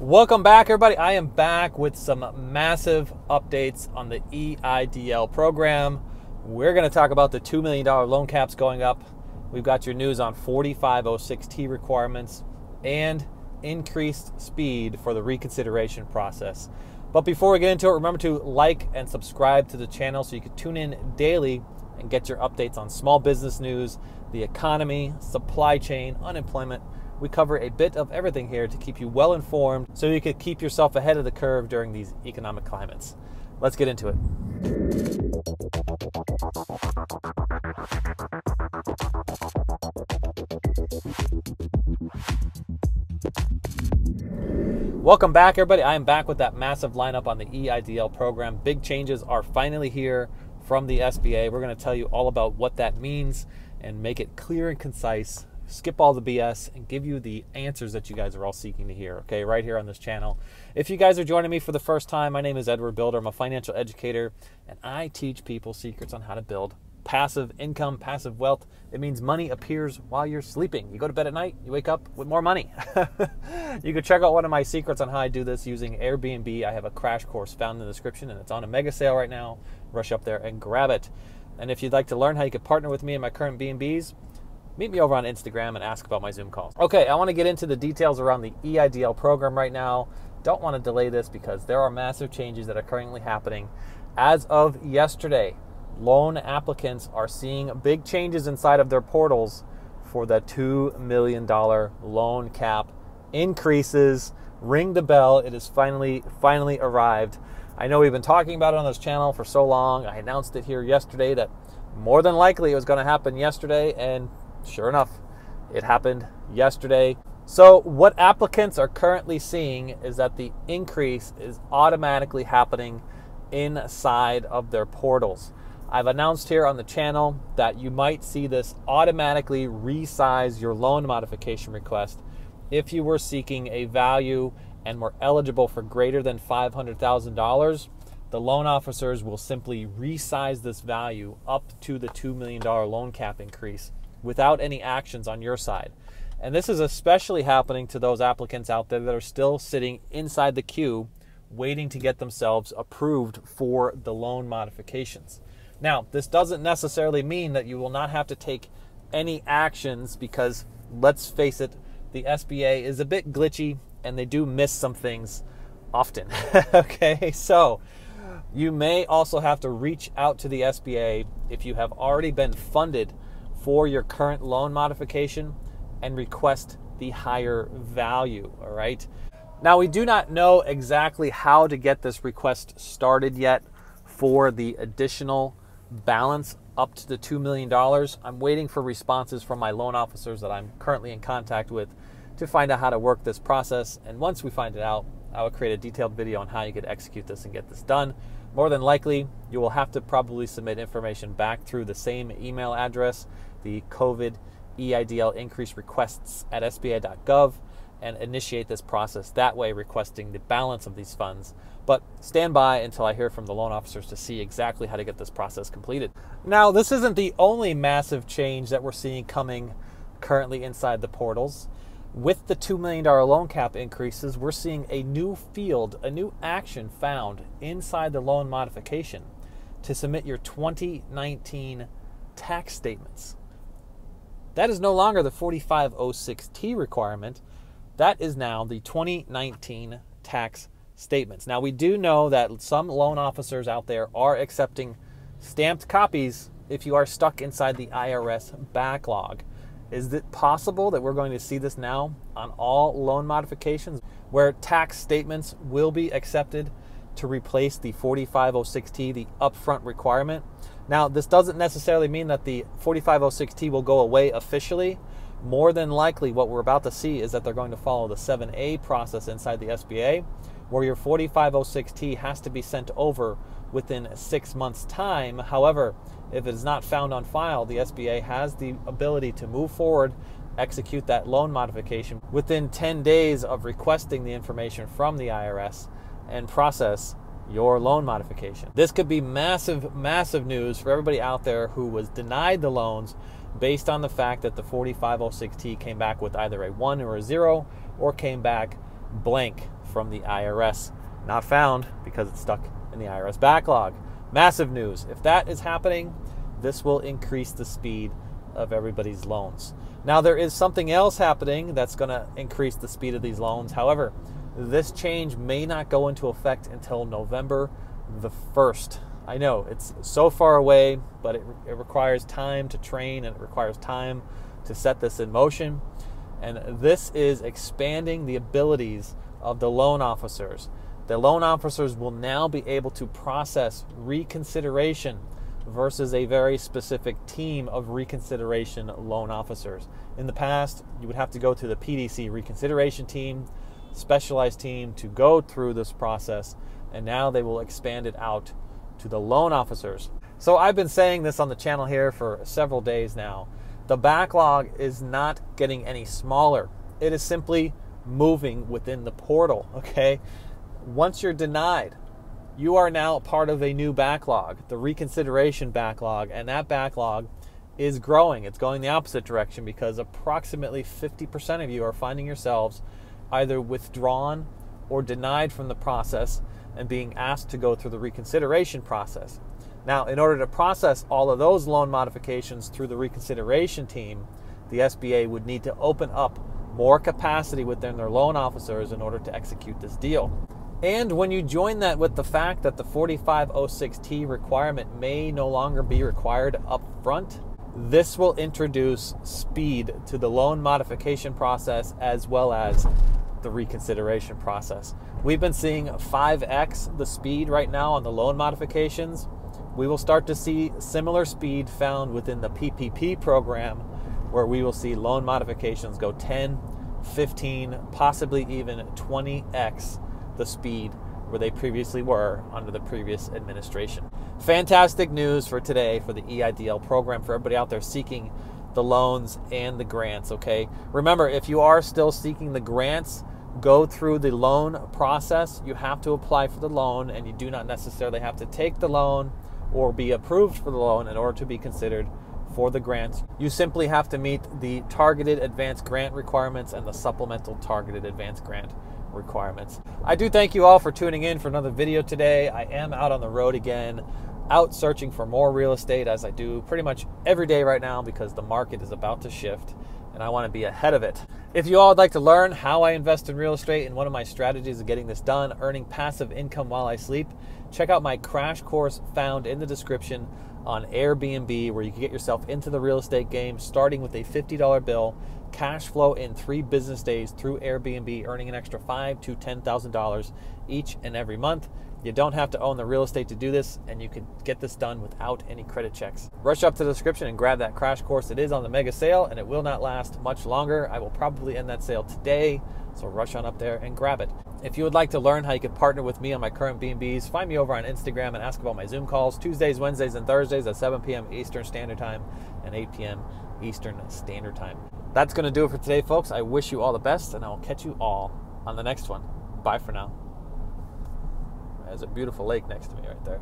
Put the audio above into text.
Welcome back, everybody. I am back with some massive updates on the EIDL program. We're going to talk about the $2 million loan caps going up. We've got your news on 4506T requirements and increased speed for the reconsideration process. But before we get into it, remember to like and subscribe to the channel so you can tune in daily and get your updates on small business news, the economy, supply chain, unemployment. We cover a bit of everything here to keep you well informed so you can keep yourself ahead of the curve during these economic climates. Let's get into it. Welcome back, everybody. I am back with that massive lineup on the EIDL program. Big changes are finally here from the SBA. We're going to tell you all about what that means and make it clear and concise. Skip all the BS and give you the answers that you guys are all seeking to hear, okay, right here on this channel. If you guys are joining me for the first time, my name is Bilder. I'm a financial educator, and I teach people secrets on how to build passive income, passive wealth. It means money appears while you're sleeping. You go to bed at night, you wake up with more money. You can check out one of my secrets on how I do this using AirBNB. I have a crash course found in the description, and it's on a mega sale right now. Rush up there and grab it. And if you'd like to learn how you could partner with me in my current B&Bs, meet me over on Instagram and ask about my Zoom calls. Okay, I want to get into the details around the EIDL program right now. Don't want to delay this because there are massive changes that are currently happening. As of yesterday, loan applicants are seeing big changes inside of their portals for the $2 million loan cap increases. Ring the bell. It has finally arrived. I know we've been talking about it on this channel for so long. I announced it here yesterday that more than likely it was going to happen yesterday, and sure enough, it happened yesterday. So what applicants are currently seeing is that the increase is automatically happening inside of their portals. I've announced here on the channel that you might see this automatically resize your loan modification request if you were seeking a value and were eligible for greater than $500,000. The loan officers will simply resize this value up to the $2 million loan cap increase without any actions on your side. And this is especially happening to those applicants out there that are still sitting inside the queue waiting to get themselves approved for the loan modifications. Now, this doesn't necessarily mean that you will not have to take any actions because, let's face it, the SBA is a bit glitchy and they do miss some things often. Okay, so you may also have to reach out to the SBA if you have already been funded for your current loan modification and request the higher value, all right? Now, we do not know exactly how to get this request started yet for the additional balance up to the $2 million. I'm waiting for responses from my loan officers that I'm currently in contact with to find out how to work this process. And once we find it out, I will create a detailed video on how you could execute this and get this done. More than likely, you will have to probably submit information back through the same email address, the COVID EIDL increase requests at sba.gov, and initiate this process that way, requesting the balance of these funds. But stand by until I hear from the loan officers to see exactly how to get this process completed. Now, this isn't the only massive change that we're seeing coming currently inside the portals. With the $2 million loan cap increases, we're seeing a new field, a new action found inside the loan modification to submit your 2019 tax statements. That is no longer the 4506T requirement. That is now the 2019 tax statements. Now, we do know that some loan officers out there are accepting stamped copies if you are stuck inside the IRS backlog. Is it possible that we're going to see this now on all loan modifications where tax statements will be accepted to replace the 4506T, the upfront requirement? Now, this doesn't necessarily mean that the 4506T will go away officially. More than likely, what we're about to see is that they're going to follow the 7A process inside the SBA, where your 4506T has to be sent over within 6 months' time. However, if it is not found on file, the SBA has the ability to move forward, execute that loan modification within 10 days of requesting the information from the IRS and process your loan modification. This could be massive, massive news for everybody out there who was denied the loans based on the fact that the 4506T came back with either a 1 or a 0 or came back blank, from the IRS. Not found because it's stuck in the IRS backlog. Massive news. If that is happening, this will increase the speed of everybody's loans. Now, there is something else happening that's going to increase the speed of these loans. However, this change may not go into effect until November the 1st. I know it's so far away, but it requires time to train and it requires time to set this in motion. And this is expanding the abilities of the loan officers. The loan officers will now be able to process reconsideration versus a very specific team of reconsideration loan officers. In the past, you would have to go to the PDC reconsideration team, specialized team to go through this process, and now they will expand it out to the loan officers. So I've been saying this on the channel here for several days now. The backlog is not getting any smaller. It is simply moving within the portal, okay? Once you're denied, you are now part of a new backlog, the reconsideration backlog, and that backlog is growing. It's going the opposite direction because approximately 50% of you are finding yourselves either withdrawn or denied from the process and being asked to go through the reconsideration process. Now, in order to process all of those loan modifications through the reconsideration team, the SBA would need to open up more capacity within their loan officers in order to execute this deal. And when you join that with the fact that the 4506T requirement may no longer be required up front, this will introduce speed to the loan modification process as well as the reconsideration process. We've been seeing 5x the speed right now on the loan modifications. We will start to see similar speed found within the PPP program, where we will see loan modifications go 10, 15, possibly even 20x the speed where they previously were under the previous administration. Fantastic news for today for the EIDL program, for everybody out there seeking the loans and the grants, okay? Remember, if you are still seeking the grants, go through the loan process. You have to apply for the loan, and you do not necessarily have to take the loan or be approved for the loan in order to be considered for the grants. You simply have to meet the targeted advanced grant requirements and the supplemental targeted advanced grant requirements. I do thank you all for tuning in for another video today. I am out on the road again, out searching for more real estate, as I do pretty much every day right now because the market is about to shift and I want to be ahead of it. If you all would like to learn how I invest in real estate and one of my strategies of getting this done, earning passive income while I sleep, check out my crash course found in the description on Airbnb, where you can get yourself into the real estate game starting with a $50 bill, cash flow in 3 business days through Airbnb, earning an extra $5,000 to $10,000 each and every month. You don't have to own the real estate to do this, and you can get this done without any credit checks. Rush up to the description and grab that crash course. It is on the mega sale, and it will not last much longer. I will probably end that sale today, so rush on up there and grab it. If you would like to learn how you can partner with me on my current B&Bs, find me over on Instagram and ask about my Zoom calls Tuesdays, Wednesdays, and Thursdays at 7 p.m. Eastern Standard Time and 8 p.m. Eastern Standard Time. That's going to do it for today, folks. I wish you all the best, and I will catch you all on the next one. Bye for now. There's a beautiful lake next to me right there.